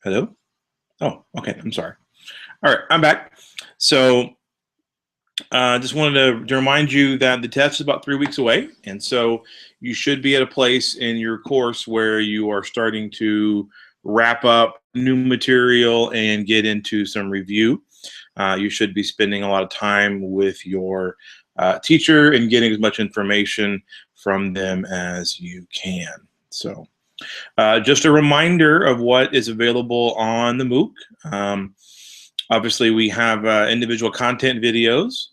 Hello? Oh, okay. I'm sorry. All right, I'm back. So, just wanted to remind you that the test is about 3 weeks away, and so you should be at a place in your course where you are starting to wrap up new material and get into some review. You should be spending a lot of time with your teacher and getting as much information from them as you can. So. Just a reminder of what is available on the MOOC. Obviously, we have individual content videos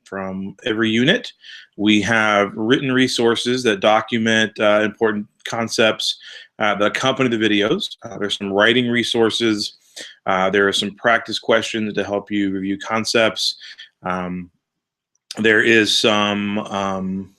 from every unit. We have written resources that document important concepts that accompany the videos. There's some writing resources. There are some practice questions to help you review concepts. There is some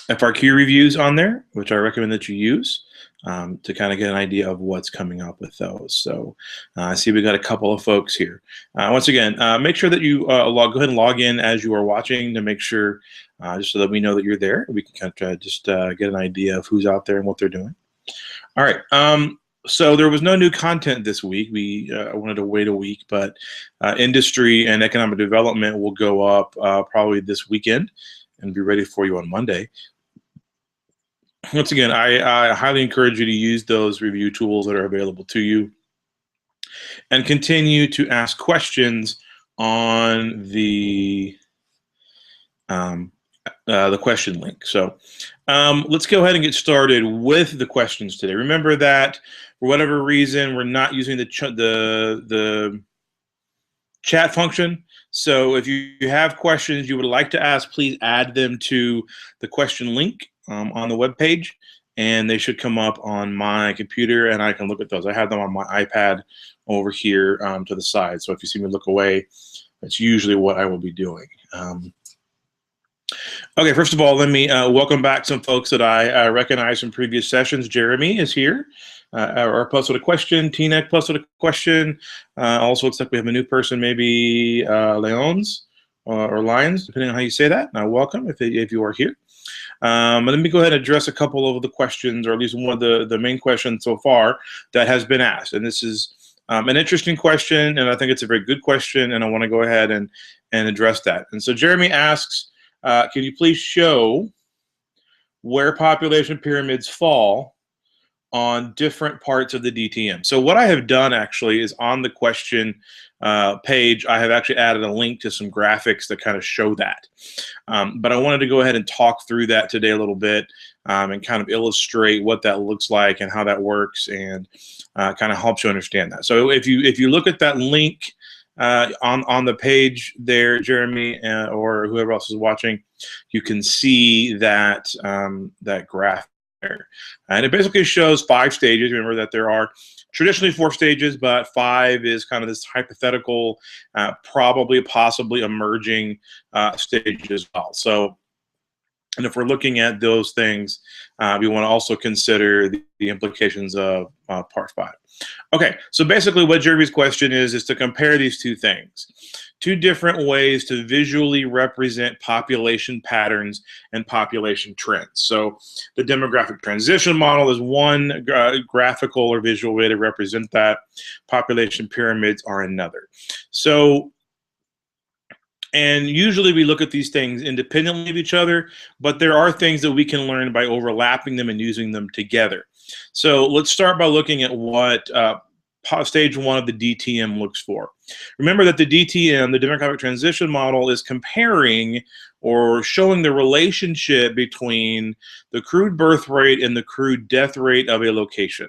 FRQ reviews on there, which I recommend that you use to kind of get an idea of what's coming up with those. So I see we got a couple of folks here. Once again, make sure that you go ahead and log in as you are watching to make sure, just so that we know that you're there. We can kind of just get an idea of who's out there and what they're doing. All right. So there was no new content this week. We wanted to wait a week, but industry and economic development will go up probably this weekend and be ready for you on Monday. Once again, I highly encourage you to use those review tools that are available to you and continue to ask questions on the question link. So let's go ahead and get started with the questions today. Remember that for whatever reason, we're not using the chat function. So if you have questions you would like to ask, please add them to the question link on the web page, and they should come up on my computer and I can look at those. I have them on my iPad over here to the side. So if you see me look away, that's usually what I will be doing. Okay, first of all, let me welcome back some folks that I recognize from previous sessions. Jeremy is here. Or posted a question. Tina posted a question. Also looks like we have a new person, maybe Leons or Lions, depending on how you say that. Welcome if you are here. Let me go ahead and address a couple of the questions, or at least one of the main questions so far that has been asked. And this is an interesting question, and I think it's a very good question, and I want to go ahead and address that. And so Jeremy asks, can you please show where population pyramids fall on different parts of the DTM? So what I have done actually is on the question page, I have actually added a link to some graphics that kind of show that. But I wanted to go ahead and talk through that today a little bit and kind of illustrate what that looks like and how that works, and kind of helps you understand that. So if you look at that link on the page there, Jeremy, or whoever else is watching, you can see that that graph there. And it basically shows 5 stages. Remember that there are traditionally 4 stages, but 5 is kind of this hypothetical, probably, possibly emerging stage as well. So, and if we're looking at those things, we want to also consider the implications of part 5. Okay, so basically what Jeremy's question is to compare these two things. 2 different ways to visually represent population patterns and population trends. So the demographic transition model is one graphical or visual way to represent that. Population pyramids are another. So, and usually we look at these things independently of each other, but there are things that we can learn by overlapping them and using them together. So let's start by looking at what stage 1 of the DTM looks for. Remember that the DTM, the demographic transition model, is comparing or showing the relationship between the crude birth rate and the crude death rate of a location.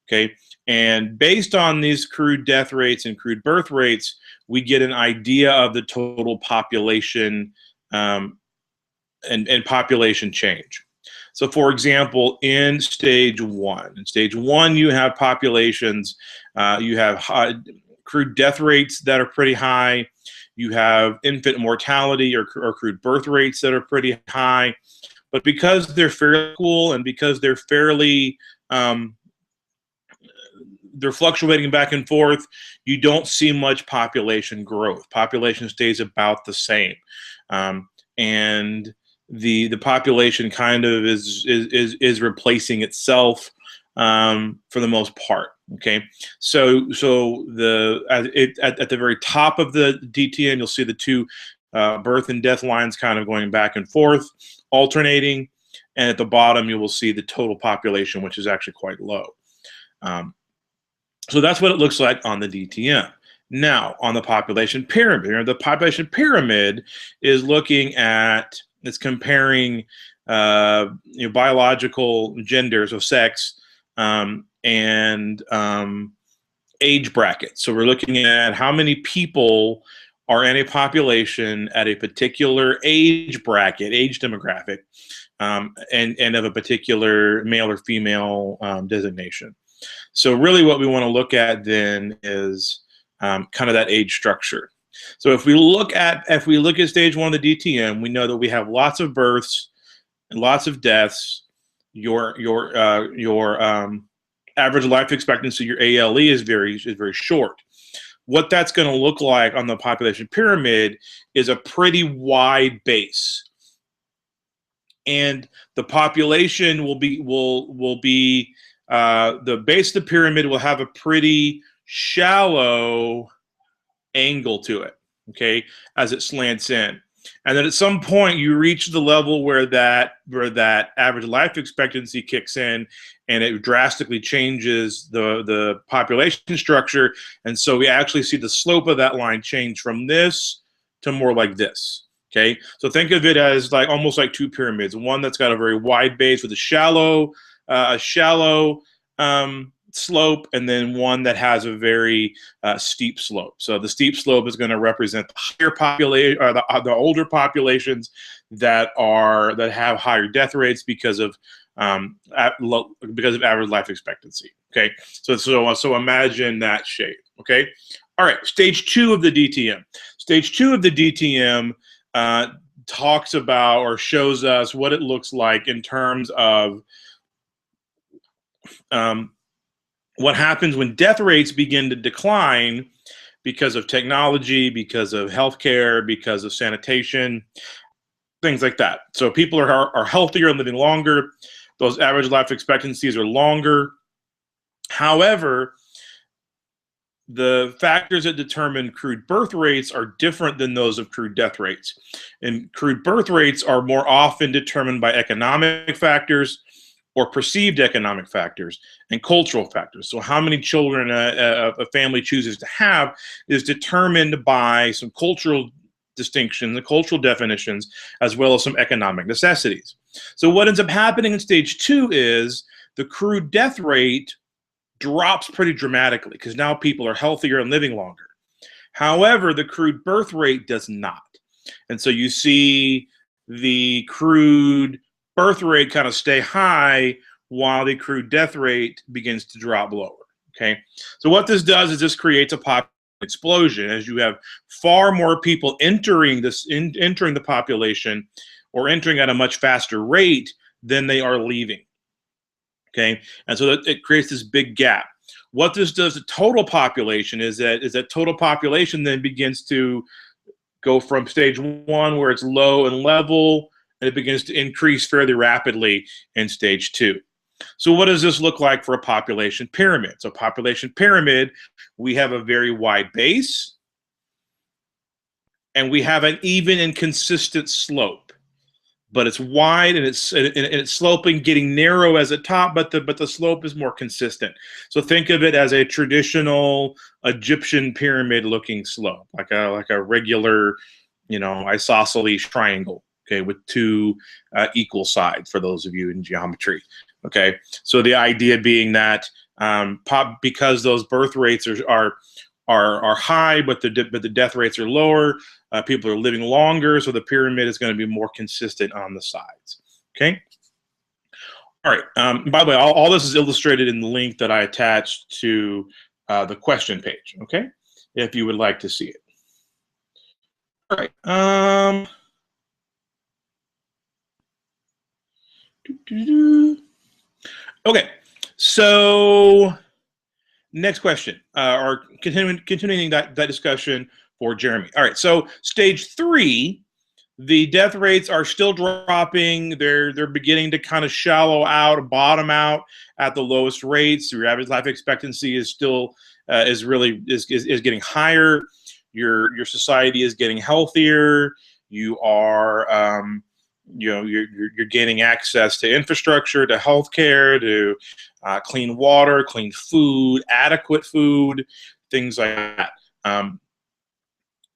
Okay, and based on these crude death rates and crude birth rates, we get an idea of the total population and population change. So for example, in stage 1, you have populations, you have crude death rates that are pretty high, you have infant mortality or crude birth rates that are pretty high, but because they're fairly equal and because they're fairly they're fluctuating back and forth, you don't see much population growth. Population stays about the same, and the population kind of is replacing itself for the most part. Okay, so at the very top of the DTM, you'll see the two birth and death lines kind of going back and forth, alternating, and at the bottom you will see the total population, which is actually quite low. So that's what it looks like on the DTM. Now, on the population pyramid, the population pyramid is looking at, it's comparing biological genders of sex and age brackets. So we're looking at how many people are in a population at a particular age bracket, age demographic, and of a particular male or female designation. So really what we want to look at then is kind of that age structure. So if we look at stage 1 of the DTM, we know that we have lots of births and lots of deaths. Your average life expectancy, your ALE, is very short. What that's going to look like on the population pyramid is a pretty wide base, and the population will be the base of the pyramid will have a pretty shallow angle to it, okay, as it slants in. And then at some point you reach the level where that average life expectancy kicks in, and it drastically changes the population structure. And so we actually see the slope of that line change from this to more like this. Okay, so think of it as like almost like two pyramids, one that's got a very wide base with a shallow slope, and then one that has a very steep slope. So the steep slope is going to represent the higher population, or the older populations that have higher death rates because of average life expectancy. Okay, so imagine that shape. Okay, all right. Stage 2 of the DTM. Stage 2 of the DTM talks about or shows us what it looks like in terms of what happens when death rates begin to decline because of technology, because of healthcare, because of sanitation, things like that. So people are healthier and living longer. Those average life expectancies are longer. However, the factors that determine crude birth rates are different than those of crude death rates. And crude birth rates are more often determined by economic factors or perceived economic factors and cultural factors. So how many children a family chooses to have is determined by some cultural distinctions and cultural definitions, as well as some economic necessities. So what ends up happening in stage 2 is the crude death rate drops pretty dramatically because now people are healthier and living longer. However, the crude birth rate does not. And so you see the crude birth rate kind of stay high while the crude death rate begins to drop lower. Okay, so what this does is this creates a population explosion as you have far more people entering the population, or entering at a much faster rate than they are leaving. Okay, and so it creates this big gap. What this does to total population is that total population then begins to go from stage 1, where it's low and level, and it begins to increase fairly rapidly in stage 2. So what does this look like for a population pyramid? So population pyramid, we have a very wide base, and we have an even and consistent slope. But it's wide, and it's sloping, getting narrow as a top, but the slope is more consistent. So think of it as a traditional Egyptian pyramid-looking slope, like a regular, isosceles triangle. Okay, with two equal sides for those of you in geometry. Okay, so the idea being that because those birth rates are high, but the death rates are lower. People are living longer, so the pyramid is going to be more consistent on the sides. Okay. All right. By the way, all this is illustrated in the link that I attached to the question page. Okay, if you would like to see it. All right. Okay. So next question, or continuing that discussion for Jeremy. All right, so stage 3 The death rates are still dropping. They're beginning to kind of shallow out, bottom out at the lowest rates. Your average life expectancy is still is getting higher. Your society is getting healthier. You are you're gaining access to infrastructure, to healthcare, to clean water, clean food, adequate food, things like that.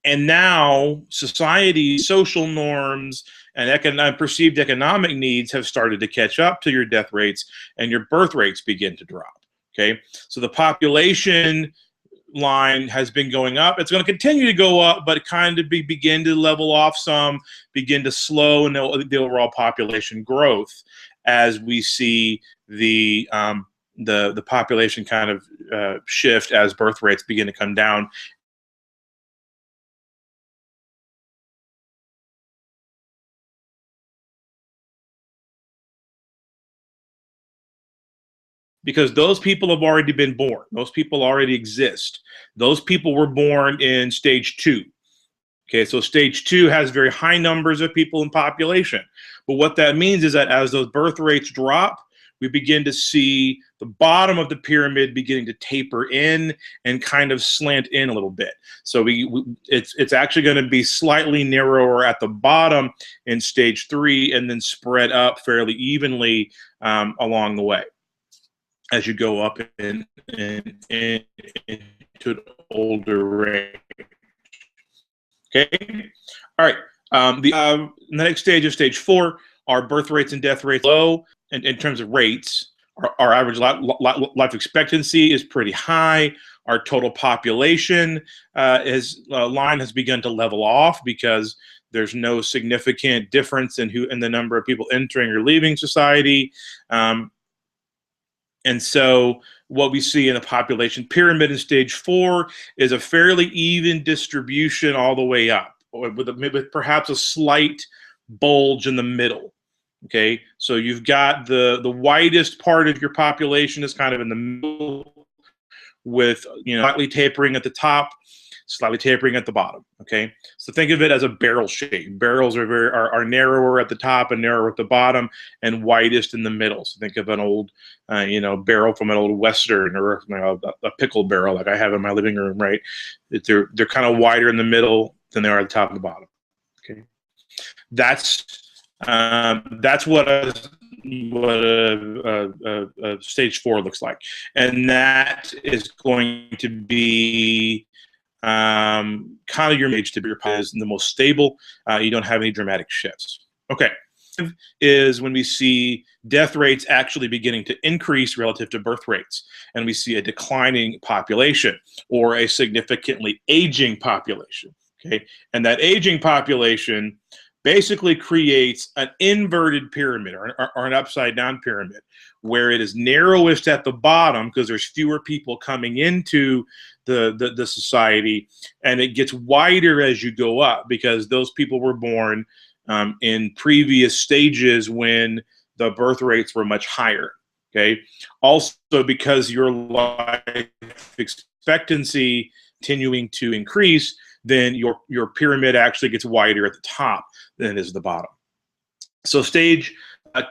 And now society's social norms and perceived economic needs have started to catch up to your death rates, and your birth rates begin to drop. Okay, so the population line has been going up. It's going to continue to go up, but kind of begin to level off some, begin to slow in the overall population growth as we see the population kind of shift as birth rates begin to come down. Because those people have already been born. Those people already exist. Those people were born in stage 2. Okay, so stage 2 has very high numbers of people in population. But what that means is that as those birth rates drop, we begin to see the bottom of the pyramid beginning to taper in and kind of slant in a little bit. So it's actually going to be slightly narrower at the bottom in stage 3 and then spread up fairly evenly along the way as you go up into an older range. Okay. All right. The next stage is stage 4. Our birth rates and death rates low in terms of rates. Our average life expectancy is pretty high. Our total population line has begun to level off because there's no significant difference in the number of people entering or leaving society. And so what we see in the population pyramid in stage 4 is a fairly even distribution all the way up, with perhaps a slight bulge in the middle. Okay, so you've got the widest part of your population is kind of in the middle, with slightly tapering at the top, slightly tapering at the bottom. Okay, so think of it as a barrel shape. Barrels are narrower at the top and narrower at the bottom, and widest in the middle. So think of an old barrel from an old Western, or a pickle barrel like I have in my living room. Right, they're kind of wider in the middle than they are at the top and the bottom. Okay, that's what a stage 4 looks like, and that is going to be kind of your age to be is the most stable. You don't have any dramatic shifts. Okay, is when we see death rates actually beginning to increase relative to birth rates, and we see a declining population or a significantly aging population. Okay, and that aging population basically creates an inverted pyramid or an upside down pyramid, where it is narrowest at the bottom because there's fewer people coming into the society, and it gets wider as you go up because those people were born in previous stages when the birth rates were much higher. Okay, also because your life expectancy continuing to increase, then your pyramid actually gets wider at the top than it is at the bottom. So stage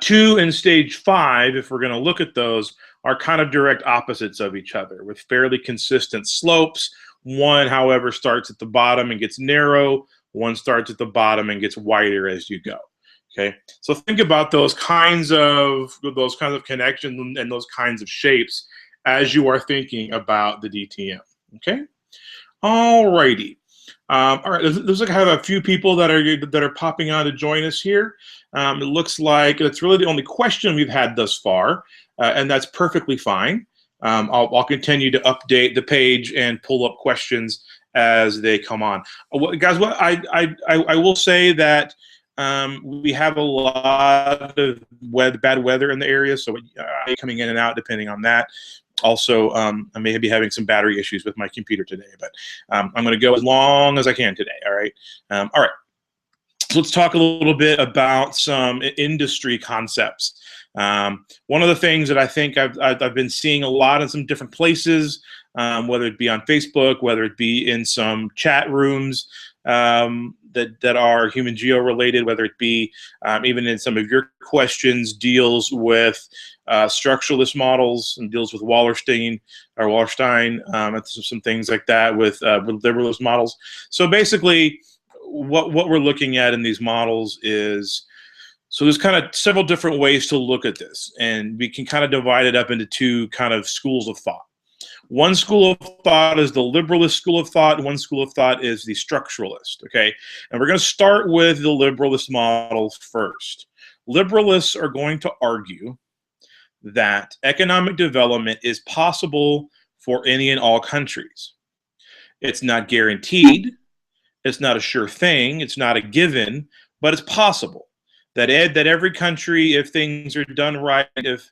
2 and stage 5, if we're going to look at those, are kind of direct opposites of each other with fairly consistent slopes. One, however, starts at the bottom and gets narrow. One starts at the bottom and gets wider as you go. Okay, so think about those kinds of connections and those kinds of shapes as you are thinking about the DTM. Okay, all righty. All right, looks like I have a few people that are popping on to join us here. It looks like that's really the only question we've had thus far, and that's perfectly fine. I'll continue to update the page and pull up questions as they come on. Guys, what I will say that we have a lot of bad weather in the area, so coming in and out depending on that. Also, I may be having some battery issues with my computer today, but I'm going to go as long as I can today. All right. All right. So let's talk a little bit about some industry concepts. One of the things that I think I've been seeing a lot in some different places, whether it be on Facebook, whether it be in some chat rooms, that are human geo related, whether it be even in some of your questions deals with structuralist models and deals with Wallerstein, and some things like that with liberalist models. So basically, what we're looking at in these models is, so there's kind of several different ways to look at this, and we can kind of divide it up into two kind of schools of thought. One school of thought is the liberalist school of thought, and one school of thought is the structuralist, okay? And we're going to start with the liberalist model first. Liberalists are going to argue that economic development is possible for any and all countries. It's not guaranteed, it's not a sure thing, it's not a given, but it's possible. That every country, if things are done right, if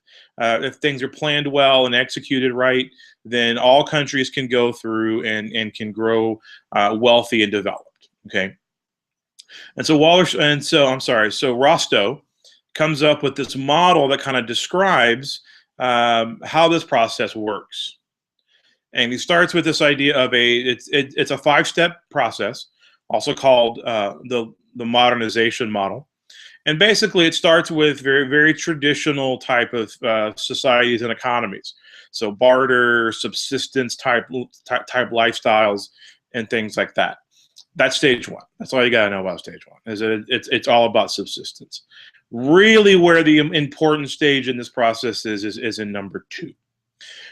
things are planned well and executed right, then all countries can go through and can grow wealthy and developed. Okay, and so Rostow comes up with this model that kind of describes how this process works, and he starts with this idea of it's a 5-step process, also called the modernization model. And basically, it starts with very, very traditional type of societies and economies. So barter, subsistence type lifestyles, and things like that. That's stage one. That's all you got to know about stage one. It's all about subsistence. Really, where the important stage in this process is in number 2,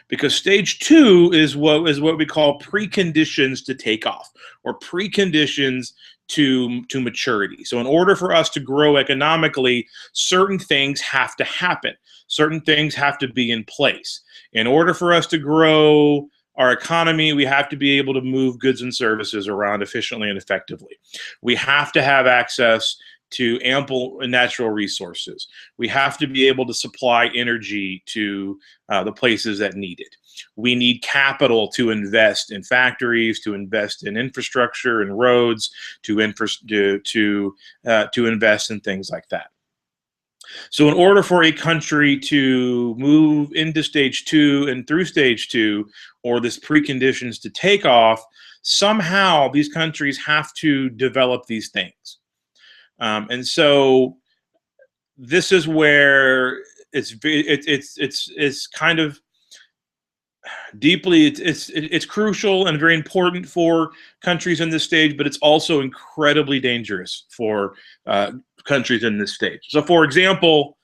because stage 2 is what we call preconditions to take off, or preconditions to maturity. So in order for us to grow economically, certain things have to happen. Certain things have to be in place. In order for us to grow our economy, we have to be able to move goods and services around efficiently and effectively. We have to have access to ample natural resources. We have to be able to supply energy to the places that need it. We need capital to invest in factories, to invest in infrastructure and roads, to invest in things like that. So in order for a country to move into stage 2 and through stage 2, or this preconditions to take off, somehow these countries have to develop these things. And so this is where it's kind of deeply, it's crucial and very important for countries in this stage, but it's also incredibly dangerous for countries in this stage. So for example,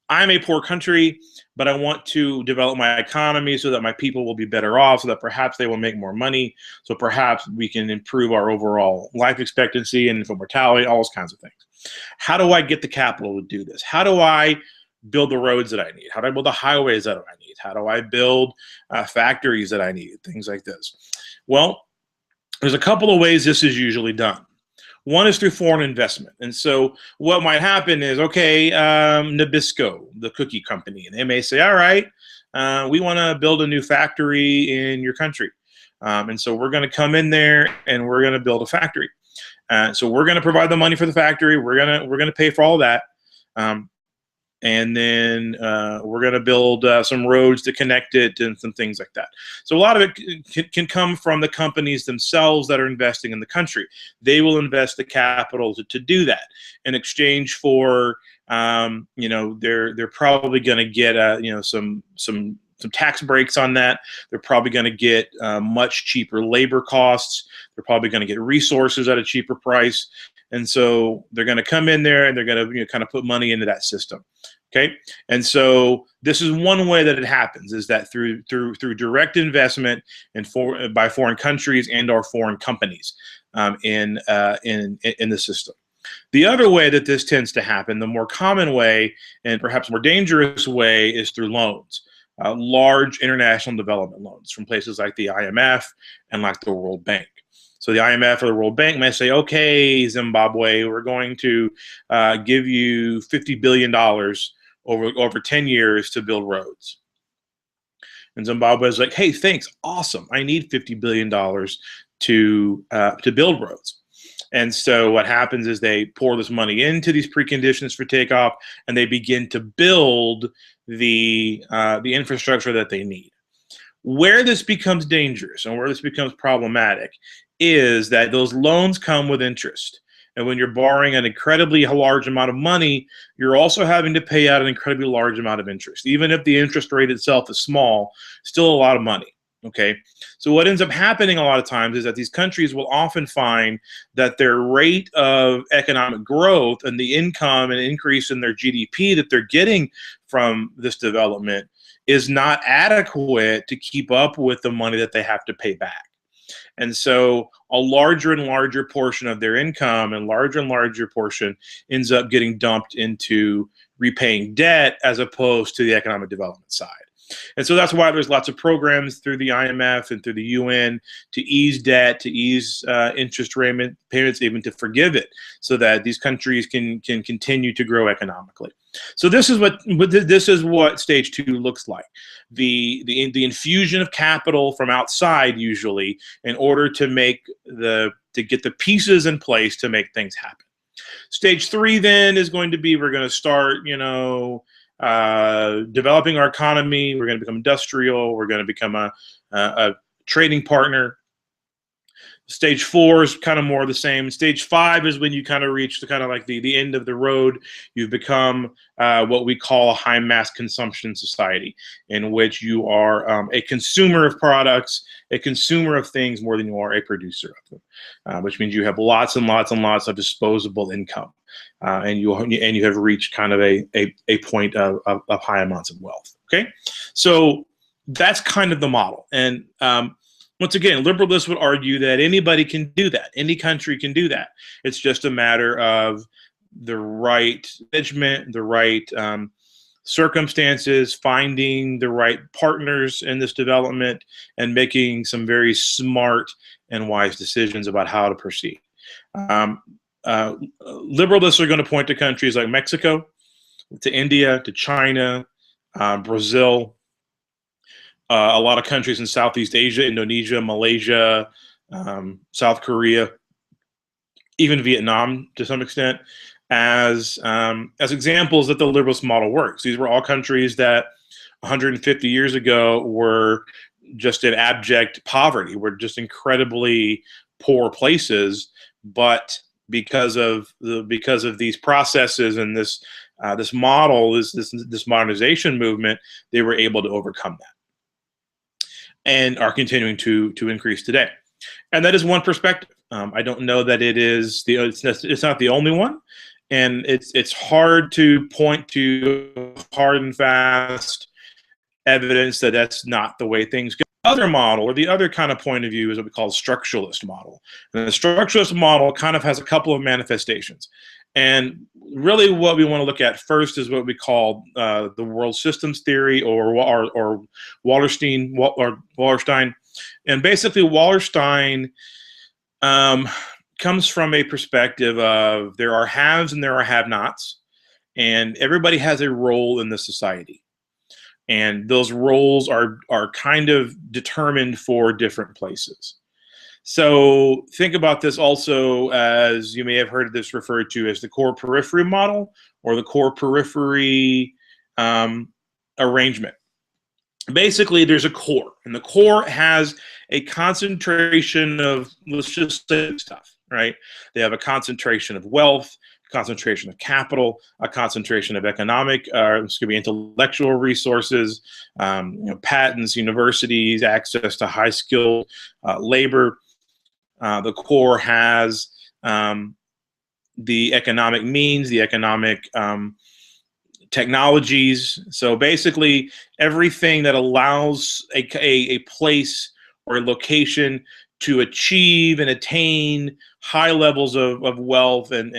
I'm a poor country, but I want to develop my economy so that my people will be better off, so that perhaps they will make more money, so perhaps we can improve our overall life expectancy and infant mortality, all those kinds of things. How do I get the capital to do this? How do I build the roads that I need? How do I build the highways that I need? How do I build factories that I need? Things like this. Well, there's a couple of ways this is usually done. One is through foreign investment. And so what might happen is, okay, Nabisco, the cookie company, and they may say, all right, we want to build a new factory in your country. And so we're going to come in there and we're going to build a factory. So we're going to provide the money for the factory. We're going to pay for all that. And then we're going to build some roads to connect it and some things like that. So a lot of it can come from the companies themselves that are investing in the country. They will invest the capital to do that in exchange for, they're probably going to get, some tax breaks on that. They're probably going to get much cheaper labor costs. They're probably going to get resources at a cheaper price. And so they're going to come in there and they're going to kind of put money into that system. Okay, and so this is one way that it happens, is that through direct investment by foreign countries and or foreign companies in the system. The other way that this tends to happen, the more common way and perhaps more dangerous way, is through loans, large international development loans from places like the IMF and like the World Bank. So the IMF or the World Bank may say, okay, Zimbabwe, we're going to give you $50 billion over 10 years to build roads. And Zimbabwe is like, hey, thanks, awesome. I need $50 billion to build roads. And so what happens is they pour this money into these preconditions for takeoff, and they begin to build the infrastructure that they need. Where this becomes dangerous and where this becomes problematic is that those loans come with interest. And when you're borrowing an incredibly large amount of money, you're also having to pay out an incredibly large amount of interest. Even if the interest rate itself is small, still a lot of money. Okay, so what ends up happening a lot of times is that these countries will often find that their rate of economic growth and the income and increase in their GDP that they're getting from this development is not adequate to keep up with the money that they have to pay back. And so a larger and larger portion of their income and larger portion ends up getting dumped into repaying debt as opposed to the economic development side. And so that's why there's lots of programs through the IMF and through the UN to ease debt, to ease interest payments, even to forgive it, so that these countries can continue to grow economically. So this is what stage 2 looks like: the infusion of capital from outside, usually, in order to get the pieces in place to make things happen. Stage 3 then is going to be, we're going to start, developing our economy. We're going to become industrial. We're going to become a trading partner. Stage 4 is kind of more the same. Stage 5 is when you kind of reach the end of the road. You've become what we call a high mass consumption society, in which you are a consumer of products, a consumer of things more than you are a producer of them, which means you have lots and lots and lots of disposable income, and you have reached kind of a point of high amounts of wealth. Okay, so that's kind of the model. And once again, liberalists would argue that anybody can do that. Any country can do that. It's just a matter of the right management, the right circumstances, finding the right partners in this development, and making some very smart and wise decisions about how to proceed. Liberalists are going to point to countries like Mexico, to India, to China, Brazil, a lot of countries in Southeast Asia, Indonesia, Malaysia, South Korea, even Vietnam to some extent, as examples that the liberalist model works. These were all countries that 150 years ago were just in abject poverty, were just incredibly poor places, but because of these processes and this model, this modernization movement, they were able to overcome that, and are continuing to increase today. And that is one perspective. I don't know that it's not the only one, and it's hard to point to hard and fast evidence that that's not the way things go. The other model, or the other kind of point of view, is what we call a structuralist model. And the structuralist model kind of has a couple of manifestations. And really what we want to look at first is what we call the world systems theory, or Wallerstein. And basically Wallerstein comes from a perspective of there are haves and there are have-nots, and everybody has a role in the society. And those roles are kind of determined for different places. So think about this also as, you may have heard this referred to as the core periphery model, or the core periphery arrangement. Basically, there's a core, and the core has a concentration of, let's just say, stuff, right? They have a concentration of wealth, concentration of capital, a concentration of economic, this could be intellectual resources, patents, universities, access to high-skilled labor. The core has the economic means, the economic technologies. So basically, everything that allows a place or a location to achieve and attain high levels of wealth and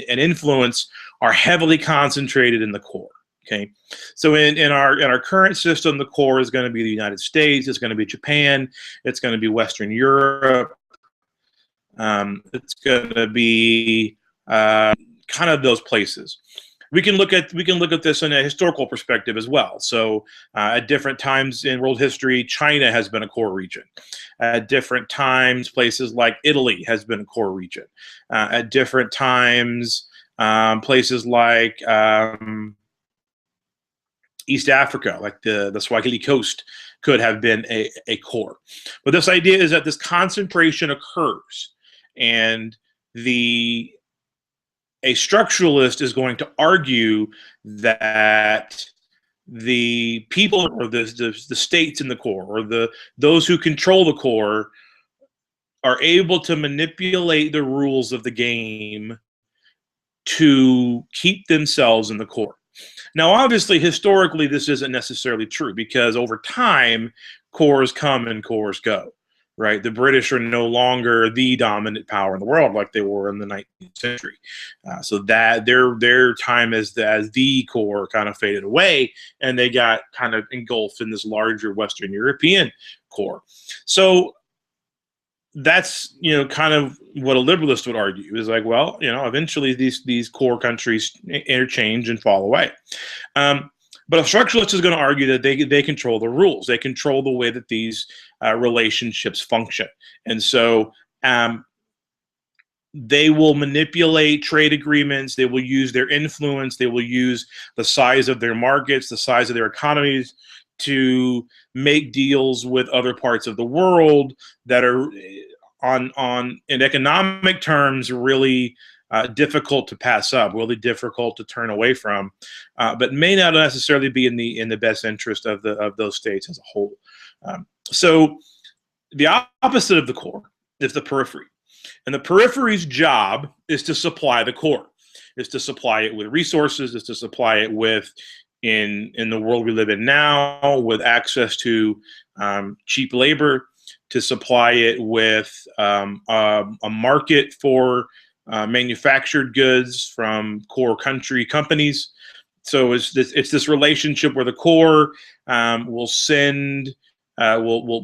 influence are heavily concentrated in the core. Okay, so in our current system, the core is going to be the United States, it's going to be Japan, it's going to be Western Europe, it's going to be kind of those places. We can look at this in a historical perspective as well. So at different times in world history, China has been a core region. At different times, places like Italy has been a core region. At different times, places like East Africa, like the Swahili Coast, could have been a core. But this idea is that this concentration occurs, and a structuralist is going to argue that the people, or the states in the core, or those who control the core, are able to manipulate the rules of the game to keep themselves in the core. Now, obviously, historically, this isn't necessarily true, because over time, cores come and cores go, right? The British are no longer the dominant power in the world like they were in the 19th century. So that their time as the core kind of faded away, and they got kind of engulfed in this larger Western European core. So that's, kind of what a liberalist would argue, is like, well, eventually these core countries interchange and fall away. But a structuralist is going to argue that they control the rules. They control the way that these relationships function. And so they will manipulate trade agreements. They will use their influence. They will use the size of their markets, the size of their economies, to make deals with other parts of the world that are in economic terms really difficult to pass up, really difficult to turn away from, but may not necessarily be in the best interest of those states as a whole. So the opposite of the core is the periphery, and the periphery's job is to supply the core, is to supply it with resources, is to supply it with, in the world we live in now, with access to cheap labor, to supply it with a market for manufactured goods from core country companies. So it's this relationship where the core will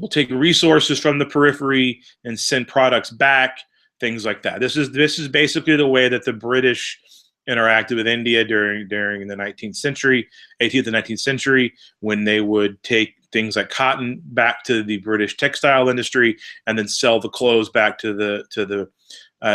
take resources from the periphery and send products back, things like that. This is basically the way that the British interacted with India during the 19th century, 18th and 19th century, when they would take things like cotton back to the British textile industry and then sell the clothes back to the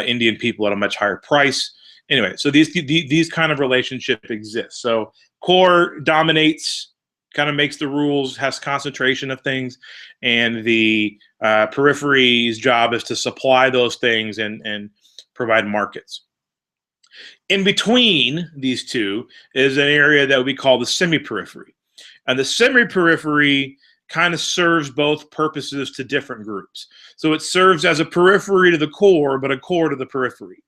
Indian people at a much higher price. Anyway, so these kind of relationship exists. So core dominates, kind of makes the rules, has concentration of things, and the periphery's job is to supply those things and provide markets. In between these two is an area that we call the semi-periphery. And the semi-periphery kind of serves both purposes to different groups. So it serves as a periphery to the core, but a core to the periphery.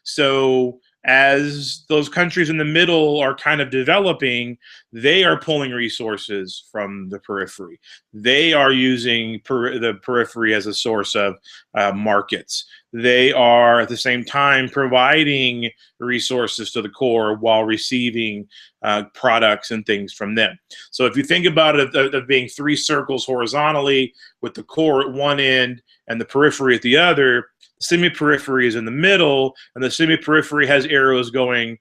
So as those countries in the middle are kind of developing, they are pulling resources from the periphery. They are using the periphery as a source of markets. They are at the same time providing resources to the core while receiving products and things from them. So if you think about it of being three circles horizontally, with the core at one end and the periphery at the other, the semi-periphery is in the middle, and the semi-periphery has arrows going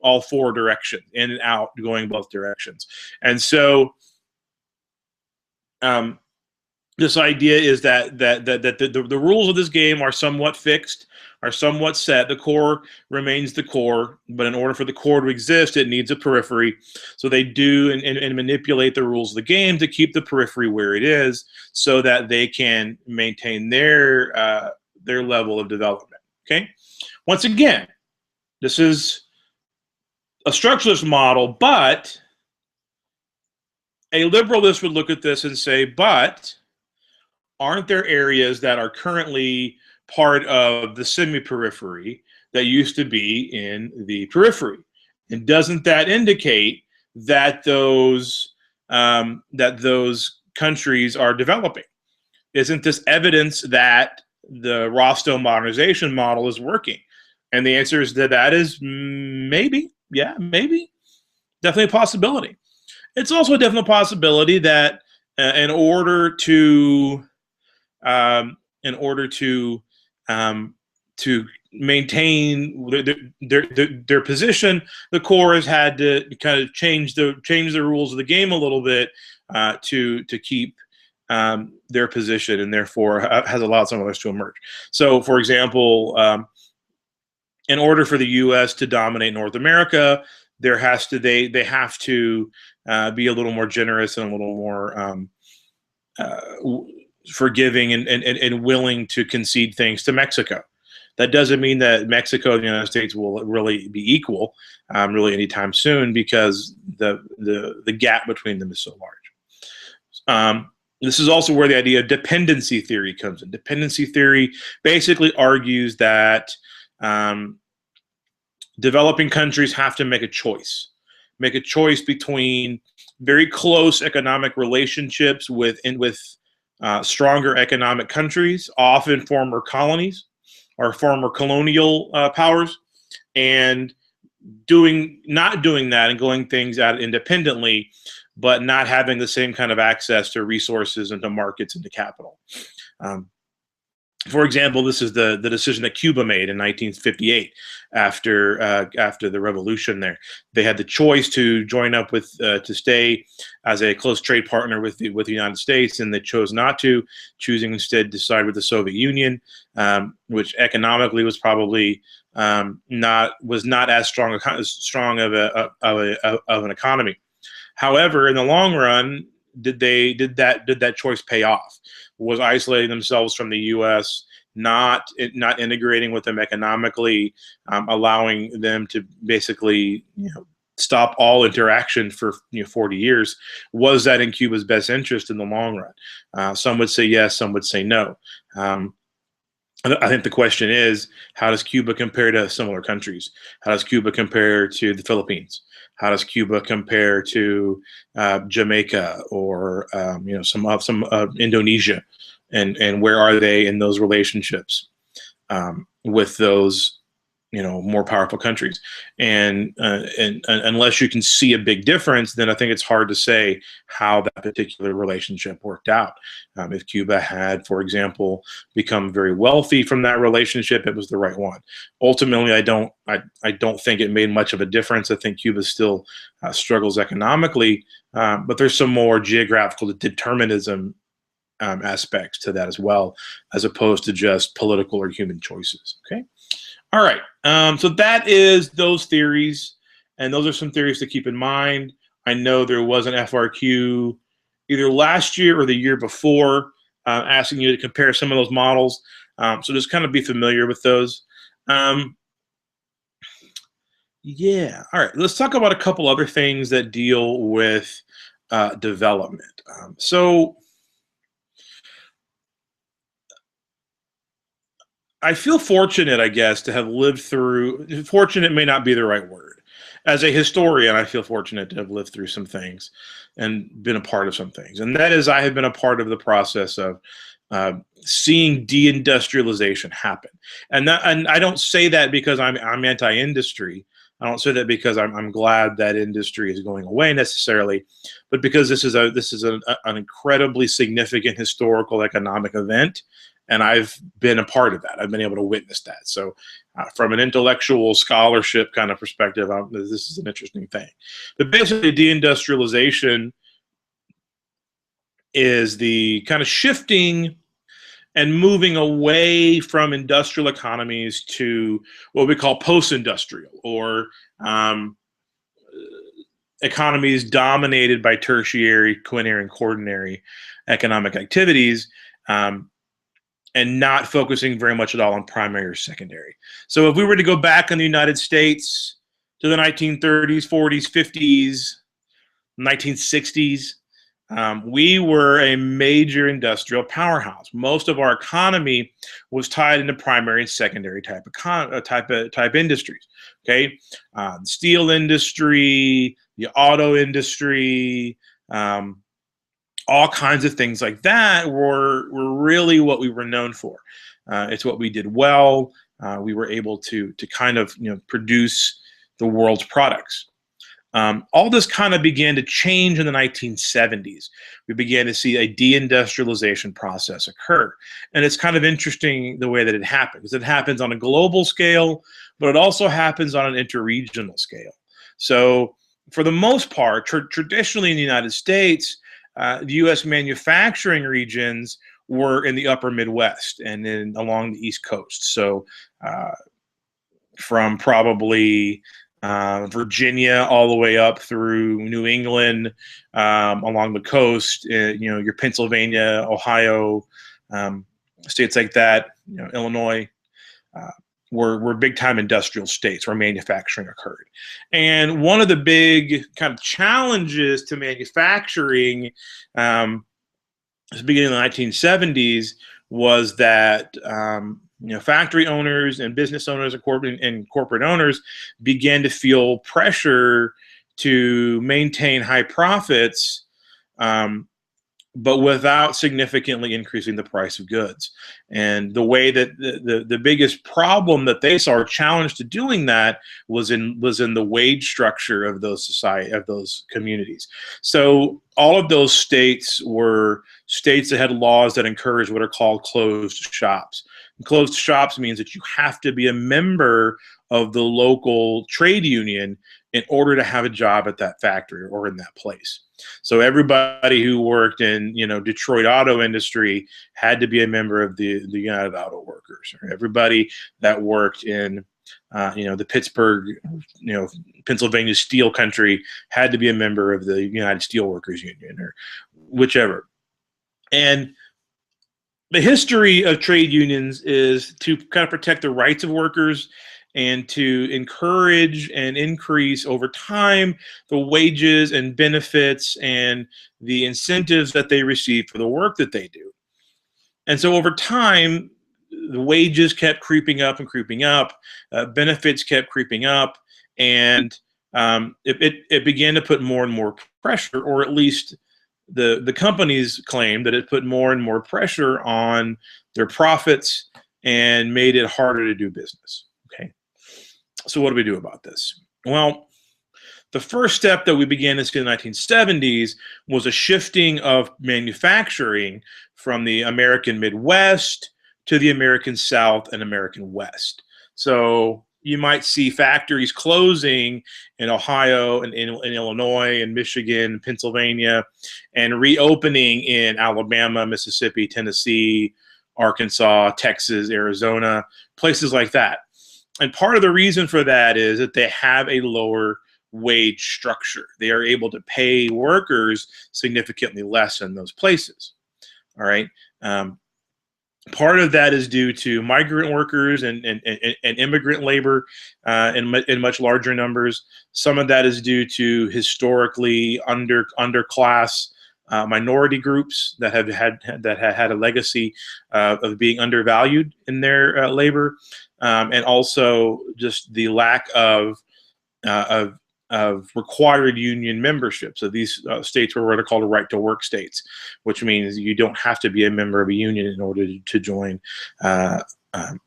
all four directions, in and out, going both directions. And so this idea is that the rules of this game are somewhat fixed, are somewhat set. The core remains the core, but in order for the core to exist, it needs a periphery. So they do and manipulate the rules of the game to keep the periphery where it is, so that they can maintain their level of development. Okay. Once again, this is a structuralist model, but a liberalist would look at this and say, but aren't there areas that are currently part of the semi-periphery that used to be in the periphery? And doesn't that indicate that those countries are developing? Isn't this evidence that the Rostow modernization model is working? And the answer is that is maybe. Yeah, maybe. Definitely a possibility. It's also a definite possibility that in order to maintain their position, the core has had to kind of change the rules of the game a little bit to keep their position, and therefore has allowed some others to emerge. So, for example, in order for the U.S. to dominate North America, they have to be a little more generous and a little more forgiving and willing to concede things to Mexico. That doesn't mean that Mexico and the United States will really be equal, really anytime soon, because the gap between them is so large. This is also where the idea of dependency theory comes in. Dependency theory basically argues that developing countries have to make a choice between very close economic relationships with stronger economic countries, often former colonies or former colonial powers, and not doing that and going things out independently, but not having the same kind of access to resources and to markets and to capital. For example, this is the decision that Cuba made in 1958 after the revolution. There, they had the choice to join up with to stay as a close trade partner with the United States, and they chose not to, choosing instead to side with the Soviet Union, which economically was probably not as strong of an economy. However, in the long run, did that choice pay off? Was isolating themselves from the U.S., not integrating with them economically, allowing them to basically stop all interaction for 40 years. Was that in Cuba's best interest in the long run? Some would say yes, some would say no. I think the question is, how does Cuba compare to similar countries? How does Cuba compare to the Philippines? How does Cuba compare to Jamaica or some Indonesia? And where are they in those relationships with those more powerful countries? And unless you can see a big difference, then I think it's hard to say how that particular relationship worked out. If Cuba had, for example, become very wealthy from that relationship, it was the right one. Ultimately, I don't think it made much of a difference. I think Cuba still struggles economically, but there's some more geographical determinism aspects to that as well, as opposed to just political or human choices. Okay. All right. So that is those theories, and those are some theories to keep in mind. I know there was an FRQ either last year or the year before asking you to compare some of those models. So just kind of be familiar with those. Yeah. All right. Let's talk about a couple other things that deal with development. So I feel fortunate, I guess, to have lived through. Fortunate may not be the right word. As a historian, I feel fortunate to have lived through some things and been a part of some things. And that is, I have been a part of the process of seeing deindustrialization happen. And I don't say that because I'm anti-industry. I don't say that because I'm glad that industry is going away necessarily, but because this is an incredibly significant historical economic event. And I've been a part of that. I've been able to witness that. So from an intellectual scholarship kind of perspective, this is an interesting thing. But basically, deindustrialization is the kind of shifting and moving away from industrial economies to what we call post-industrial, or economies dominated by tertiary, quaternary, and quaternary economic activities. And not focusing very much at all on primary or secondary. So if we were to go back in the United States to the 1930s, 40s, 50s, 1960s, we were a major industrial powerhouse. Most of our economy was tied into primary and secondary type industries. Okay, the steel industry, the auto industry, all kinds of things like that were really what we were known for. It's what we did well. We were able to kind of produce the world's products. All this kind of began to change in the 1970s. We began to see a deindustrialization process occur. And it's kind of interesting the way that it happens, because it happens on a global scale, but it also happens on an interregional scale. So for the most part, traditionally in the United States, the U.S. manufacturing regions were in the upper Midwest and along the East Coast. So from probably Virginia, all the way up through New England, along the coast. Your Pennsylvania, Ohio, states like that. Illinois. Were big time industrial states where manufacturing occurred. And one of the big kind of challenges to manufacturing at the beginning of the 1970s was that factory owners and business owners and corporate owners began to feel pressure to maintain high profits, but without significantly increasing the price of goods. And the way that the biggest problem that they saw, or challenge to doing that, was in the wage structure of those communities. So all of those states were states that had laws that encouraged what are called closed shops. And closed shops means that you have to be a member of the local trade union in order to have a job at that factory or in that place. So everybody who worked in, Detroit auto industry had to be a member of the United Auto Workers. Or everybody that worked in, the Pittsburgh, Pennsylvania steel country had to be a member of the United Steelworkers Union, or whichever. And the history of trade unions is to kind of protect the rights of workers and to encourage and increase over time the wages and benefits and the incentives that they receive for the work that they do. And so over time, the wages kept creeping up and creeping up, benefits kept creeping up, and it began to put more and more pressure, or at least the companies claimed that it put more and more pressure on their profits and made it harder to do business. Okay. So what do we do about this? Well, the first step that we began to see in the 1970s was a shifting of manufacturing from the American Midwest to the American South and American West. So you might see factories closing in Ohio and in Illinois and Michigan, Pennsylvania, and reopening in Alabama, Mississippi, Tennessee, Arkansas, Texas, Arizona, places like that. And part of the reason for that is that they have a lower wage structure. They are able to pay workers significantly less in those places. All right. Part of that is due to migrant workers and immigrant labor in much larger numbers. Some of that is due to historically underclass minority groups that have had a legacy of being undervalued in their labor, and also just the lack of required union membership. So these states were what are called right-to-work states, which means you don't have to be a member of a union in order to join a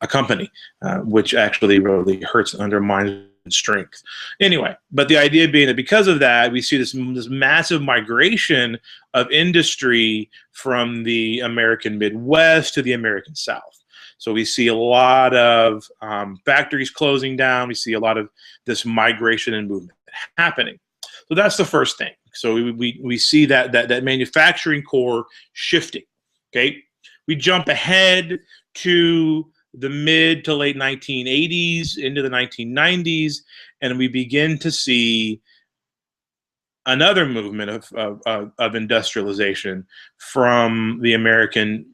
company, which actually really hurts and undermines strength. Anyway, but the idea being that because of that, we see this massive migration of industry from the American Midwest to the American South. So we see a lot of factories closing down. We see a lot of this migration and movement happening. So that's the first thing. So we see that manufacturing core shifting. Okay, we jump ahead to the mid to late 1980s into the 1990s, and we begin to see another movement of industrialization from the American,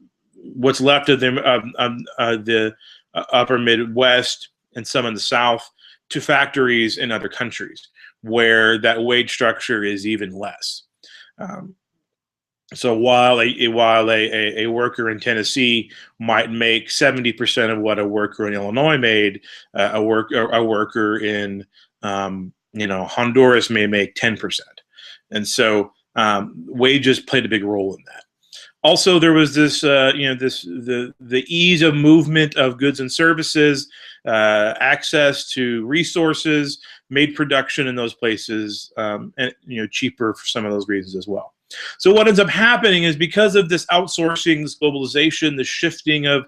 what's left of the upper Midwest and some in the South, to factories in other countries where that wage structure is even less. So while a worker in Tennessee might make 70% of what a worker in Illinois made, a worker in Honduras may make 10%, and so wages played a big role in that. Also, there was this the ease of movement of goods and services, access to resources made production in those places and cheaper for some of those reasons as well. So what ends up happening is, because of this outsourcing, this globalization, the shifting of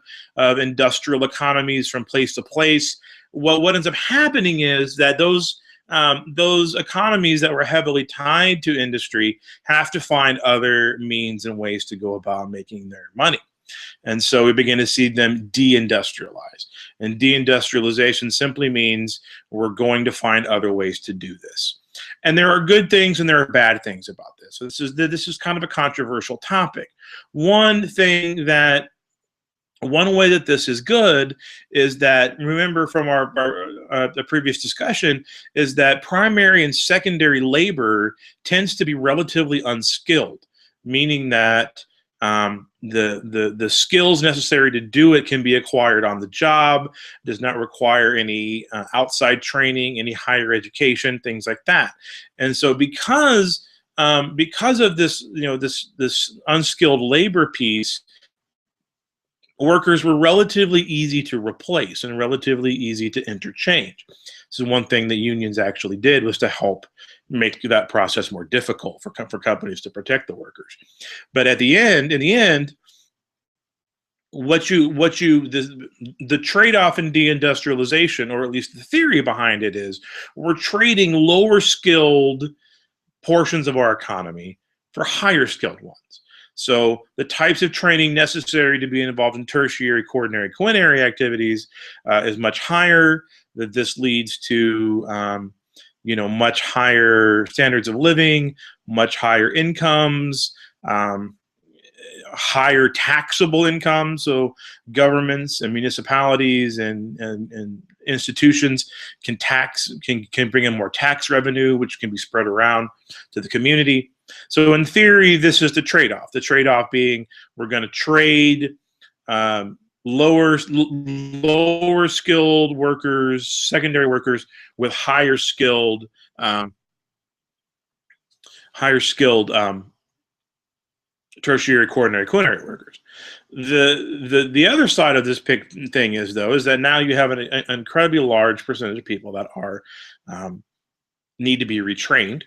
industrial economies from place to place, what ends up happening is that those economies that were heavily tied to industry have to find other means and ways to go about making their money. And so we begin to see them deindustrialize. And deindustrialization simply means we're going to find other ways to do this. And there are good things and there are bad things about this. So this is kind of a controversial topic. One way that this is good is that, remember from the previous discussion, is that primary and secondary labor tends to be relatively unskilled, meaning that the skills necessary to do it can be acquired on the job, does not require any outside training, any higher education, things like that. And so because of this, this unskilled labor piece, workers were relatively easy to replace and relatively easy to interchange. So one thing that unions actually did was to help make that process more difficult for companies to protect the workers. But in the end, the trade-off in deindustrialization, or at least the theory behind it, is we're trading lower skilled portions of our economy for higher skilled ones. So the types of training necessary to be involved in tertiary, quaternary activities is much higher. That this leads to much higher standards of living, much higher incomes, higher taxable income. So governments and municipalities and institutions can bring in more tax revenue, which can be spread around to the community. So in theory, this is the trade-off. The trade-off being we're going to trade lower skilled workers, secondary workers, with higher skilled tertiary, quaternary workers. The other side of this thing is that now you have an incredibly large percentage of people that are need to be retrained.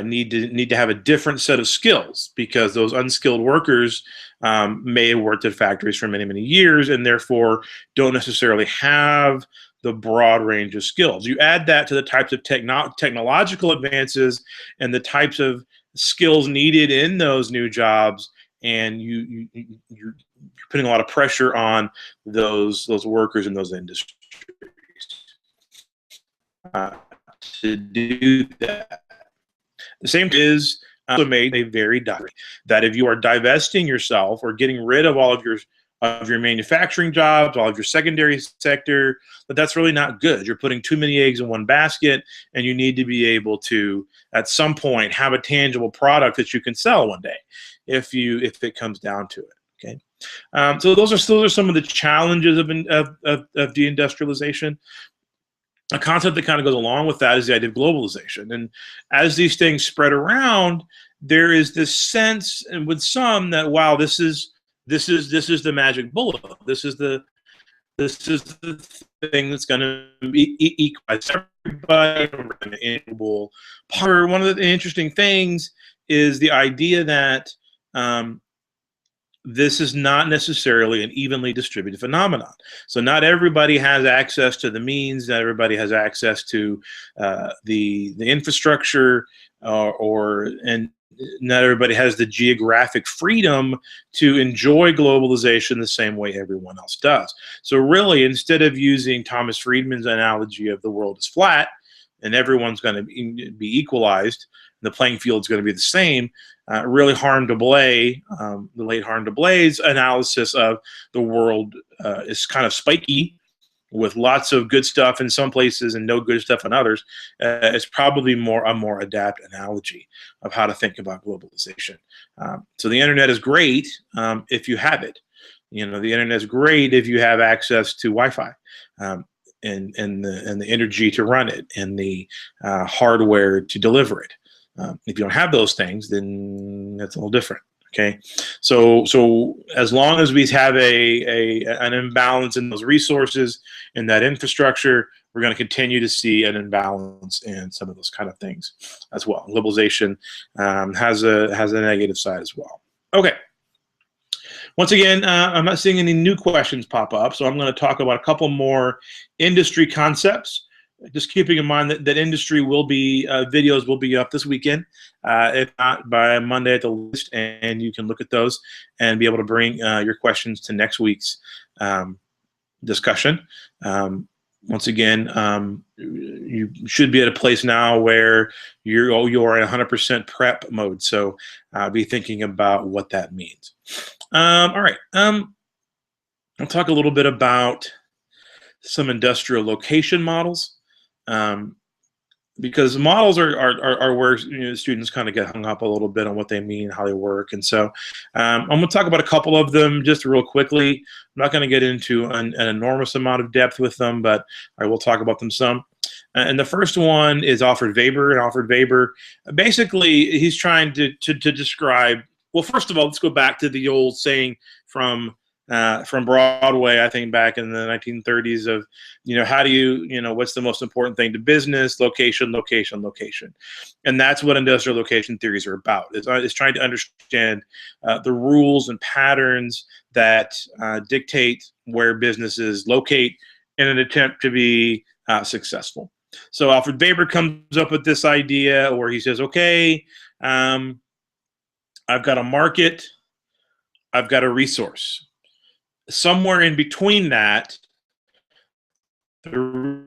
Need to have a different set of skills, because those unskilled workers may have worked at factories for many, many years and therefore don't necessarily have the broad range of skills. You add that to the types of technological advances and the types of skills needed in those new jobs, and you're putting a lot of pressure on those workers in those industries to do that. The same is also made a very direct that if you are divesting yourself or getting rid of all of your manufacturing jobs, all of your secondary sector, that's really not good. You're putting too many eggs in one basket, and you need to be able to, at some point, have a tangible product that you can sell one day, if it comes down to it. Okay, so those are some of the challenges of deindustrialization. A concept that kind of goes along with that is the idea of globalization. And as these things spread around, there is this sense, and with some, that wow, this is the magic bullet. This is the thing that's going to equalize everybody. One of the interesting things is the idea that this is not necessarily an evenly distributed phenomenon. So not everybody has access to the means, not everybody has access to the infrastructure, and not everybody has the geographic freedom to enjoy globalization the same way everyone else does. So really, instead of using Thomas Friedman's analogy of the world is flat and everyone's going to be equalized, the playing field is going to be the same, really the late Harm de Blay's analysis of the world is kind of spiky, with lots of good stuff in some places and no good stuff in others. It's probably a more adept analogy of how to think about globalization. So the internet is great if you have it. The internet is great if you have access to Wi-Fi and the energy to run it and the hardware to deliver it. If you don't have those things, then that's a little different. Okay, so as long as we have an imbalance in those resources, in that infrastructure, we're going to continue to see an imbalance in some of those kind of things as well. Globalization has a negative side as well. Okay. Once again, I'm not seeing any new questions pop up, so I'm going to talk about a couple more industry concepts. Just keeping in mind that industry videos will be up this weekend, if not by Monday at the least, and you can look at those and be able to bring your questions to next week's discussion. Once again, you should be at a place now where you're in 100% prep mode. So be thinking about what that means. All right. I'll talk a little bit about some industrial location models. Because models are where students kind of get hung up a little bit on what they mean, how they work. And so I'm going to talk about a couple of them just real quickly. I'm not going to get into an enormous amount of depth with them, but I will talk about them some. And the first one is Alfred Weber. And Alfred Weber, basically, he's trying to describe, well, first of all, let's go back to the old saying from Broadway, I think back in the 1930s of, how do you, what's the most important thing to business? Location, location, location. And that's what industrial location theories are about. It's trying to understand the rules and patterns that dictate where businesses locate in an attempt to be successful. So Alfred Weber comes up with this idea where he says, okay, I've got a market, I've got a resource. Somewhere in between that, the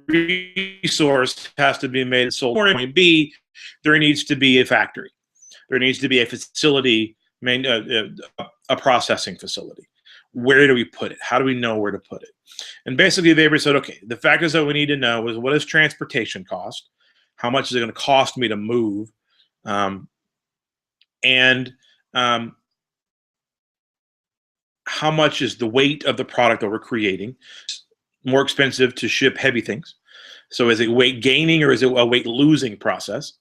resource has to be made and sold. Point B, there needs to be a factory. There needs to be a facility, a processing facility. Where do we put it? How do we know where to put it? And basically, Weber said, okay, the factors that we need to know is what does transportation cost? How much is it going to cost me to move? How much is the weight of the product that we're creating? More expensive to ship heavy things. So is it weight gaining or is it a weight losing process?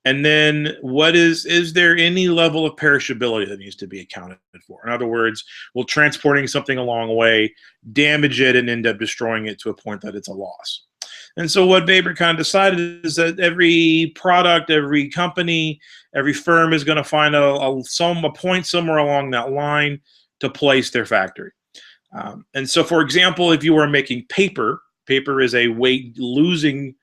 And then is there any level of perishability that needs to be accounted for? In other words, will transporting something a long way damage it and end up destroying it to a point that it's a loss? And so what Weber kind of decided is that every product, every company, every firm is going to find a point somewhere along that line to place their factory. And so, for example, if you were making paper is a weight losing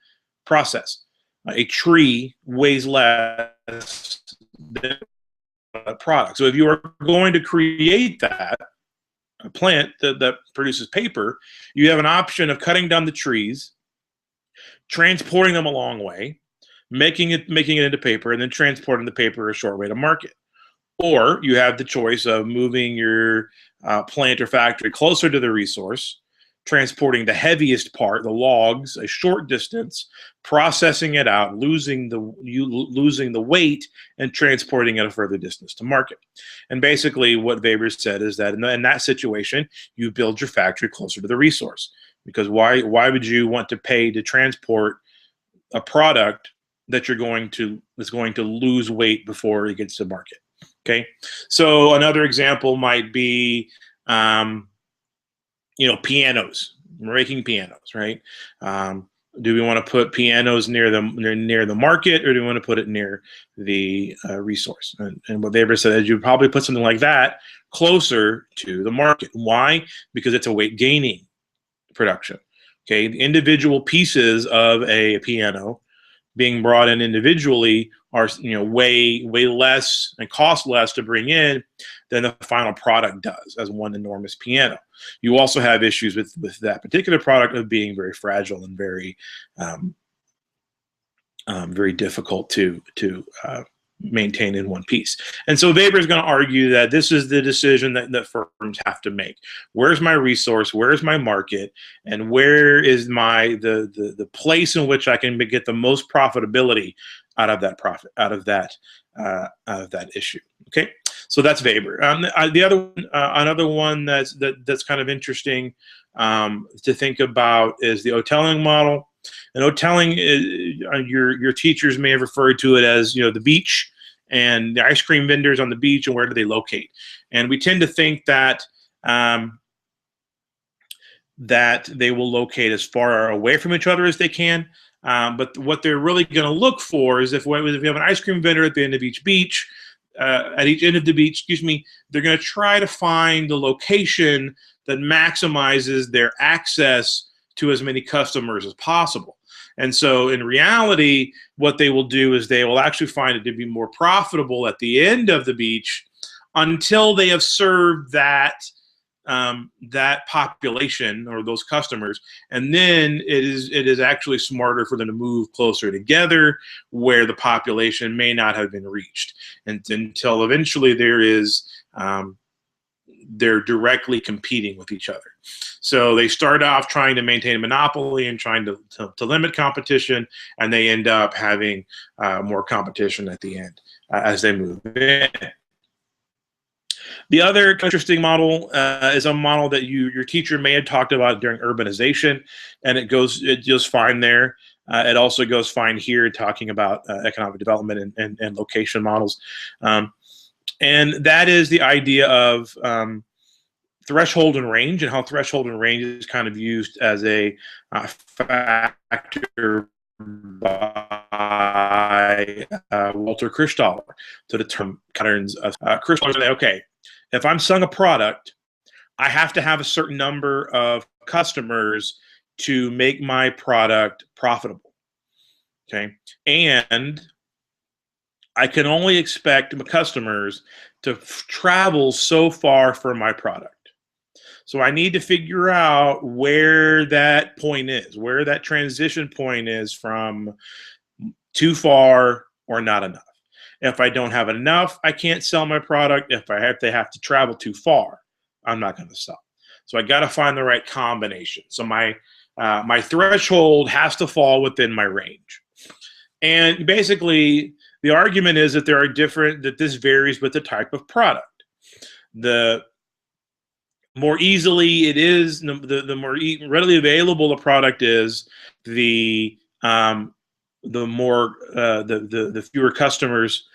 process. A tree weighs less than a product. So if you are going to create a plant that produces paper, you have an option of cutting down the trees, transporting them a long way, making it into paper, and then transporting the paper a short way to market. Or you have the choice of moving your plant or factory closer to the resource, transporting the heaviest part, the logs, a short distance, processing it out, losing the weight, and transporting it a further distance to market. And basically what Weber said is that in that situation, you build your factory closer to the resource. Because why would you want to pay to transport a product that is going to lose weight before it gets to market? Okay, so another example might be, pianos. We're making pianos, right? Do we want to put pianos near the market, or do we want to put it near the resource? And what Weber said is you probably put something like that closer to the market. Why? Because it's a weight gaining production. Okay, the individual pieces of a piano being brought in individually are way less and cost less to bring in than the final product does as one enormous piano. You also have issues with that particular product of being very fragile and very very difficult to maintain in one piece. And so Weber is going to argue that this is the decision that firms have to make. Where's my resource? Where's my market? And where is the place in which I can get the most profitability out of that issue? Okay, so that's Weber. The other another one that's kind of interesting to think about is the hoteling model. And hoteling, your teachers may have referred to it as the beach and the ice cream vendors on the beach, and where do they locate? And we tend to think that that they will locate as far away from each other as they can. But what they're really going to look for is if we have an ice cream vendor at the end of each beach, at each end of the beach, they're going to try to find the location that maximizes their access to as many customers as possible. And so in reality, what they will do is they will actually find it to be more profitable at the end of the beach until they have served that that population or those customers, and then it is actually smarter for them to move closer together where the population may not have been reached, and until eventually they're directly competing with each other. So they start off trying to maintain a monopoly and trying to limit competition, and they end up having more competition at the end as they move in. The other interesting model is a model that your teacher may have talked about during urbanization, and it goes fine there. It also goes fine here, talking about economic development and location models. And that is the idea of threshold and range, and how threshold and range is kind of used as a factor by Walter Christaller to determine patterns of Christaller. Okay, if I'm selling a product, I have to have a certain number of customers to make my product profitable. Okay, and I can only expect my customers to travel so far for my product. So I need to figure out where that point is, where that transition point is from too far or not enough. If I don't have enough, I can't sell my product. If they have to travel too far, I'm not going to sell. So I got to find the right combination. So my threshold has to fall within my range. And basically, the argument is that that this varies with the type of product. The more easily it is, the more readily available the product is, the fewer customers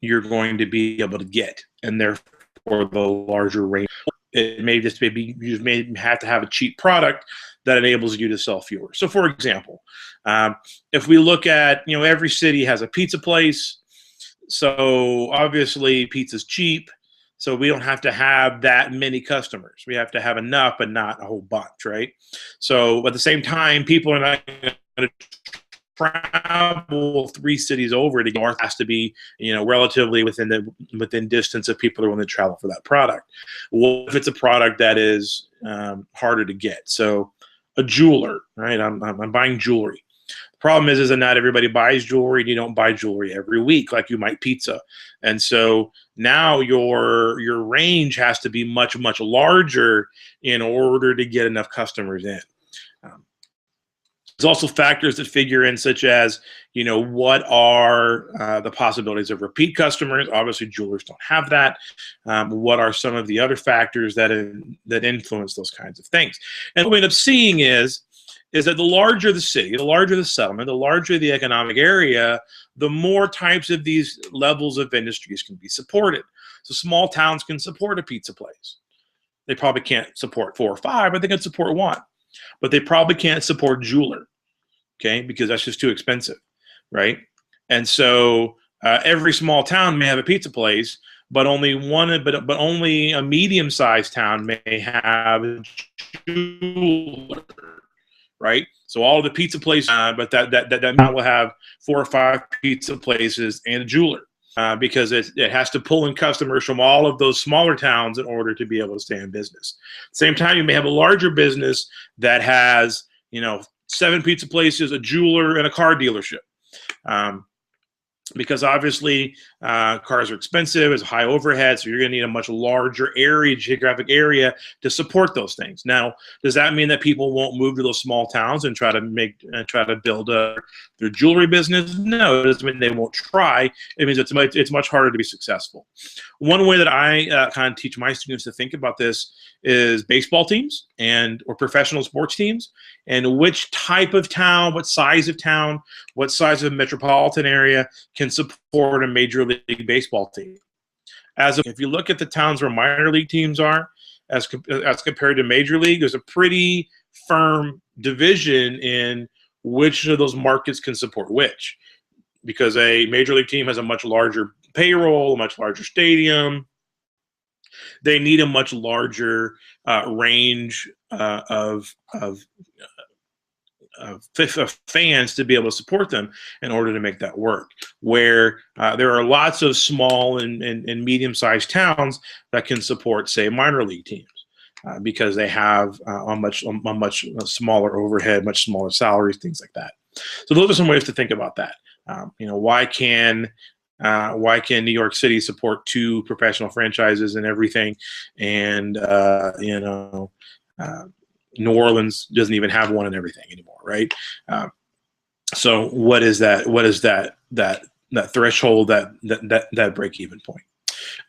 you're going to be able to get, and therefore the larger range. It may just maybe you may have to have a cheap product that enables you to sell fewer. So, for example, if we look at, every city has a pizza place, so obviously pizza's cheap. So we don't have to have that many customers. We have to have enough, but not a whole bunch, right? So at the same time, people are not going to travel 3 cities over to get north. Has to be, relatively within distance of people who want to travel for that product. What if it's a product that is harder to get? So a jeweler, right? I'm buying jewelry. The problem is that not everybody buys jewelry, and you don't buy jewelry every week like you might pizza. And so now your range has to be much, much larger in order to get enough customers in. There's also factors that figure in, such as, what are the possibilities of repeat customers? Obviously, jewelers don't have that. What are some of the other factors that influence those kinds of things? And what we end up seeing is that the larger the city, the larger the settlement, the larger the economic area, the more types of these levels of industries can be supported. So small towns can support a pizza place. They probably can't support 4 or 5, but they can support 1. But they probably can't support jeweler, okay, because that's just too expensive, right? And so every small town may have a pizza place, but only a medium-sized town may have a jeweler. Right, so all of the pizza places, but that will have 4 or 5 pizza places and a jeweler, because it has to pull in customers from all of those smaller towns in order to be able to stay in business. At the same time, you may have a larger business that has 7 pizza places, a jeweler, and a car dealership. Because obviously cars are expensive, it's high overhead, so you're going to need a much larger geographic area to support those things. Now, does that mean that people won't move to those small towns and try to build their jewelry business? No, it doesn't mean they won't try. It means it's much harder to be successful. One way that I kind of teach my students to think about this is baseball teams or professional sports teams, and which type of town, what size of metropolitan area can support a Major League Baseball team. If you look at the towns where minor league teams are, as compared to Major League, there's a pretty firm division in which of those markets can support which, because a Major League team has a much larger payroll, a much larger stadium. They need a much larger range of fans to be able to support them in order to make that work. Where there are lots of small and medium-sized towns that can support, say, minor league teams. Because they have a much smaller overhead, much smaller salaries, things like that. So those are some ways to think about that. Why can New York City support 2 professional franchises and everything, and New Orleans doesn't even have one and everything anymore, right? So what is that? What is that threshold, that break-even point?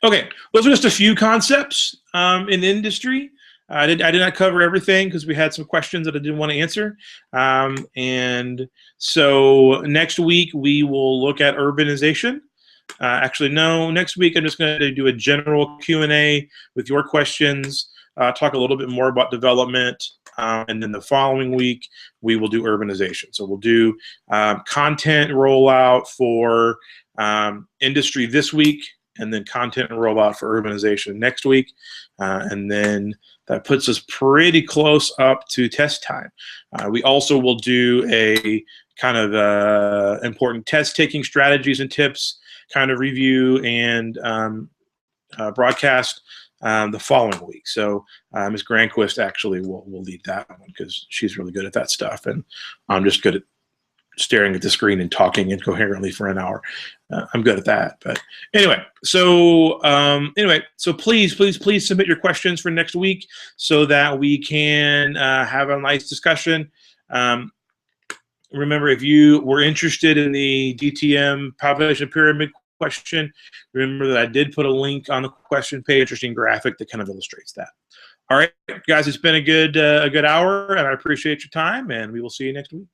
Okay, those are just a few concepts in industry. I did not cover everything because we had some questions that I didn't want to answer. And so next week we will look at urbanization. Actually, no, next week I'm just going to do a general Q&A with your questions, talk a little bit more about development, and then the following week we will do urbanization. So we'll do content rollout for industry this week, and then content rollout for urbanization next week, and then that puts us pretty close up to test time. We also will do a kind of important test taking strategies and tips kind of review and broadcast the following week. So Ms. Granquist actually will lead that one because she's really good at that stuff, and I'm just good at staring at the screen and talking incoherently for an hour. I'm good at that. But anyway, so please submit your questions for next week so that we can have a nice discussion. Remember, if you were interested in the DTM population pyramid question, remember that I did put a link on the question page, interesting graphic that kind of illustrates that. All right, guys, it's been a good hour, and I appreciate your time, and we will see you next week.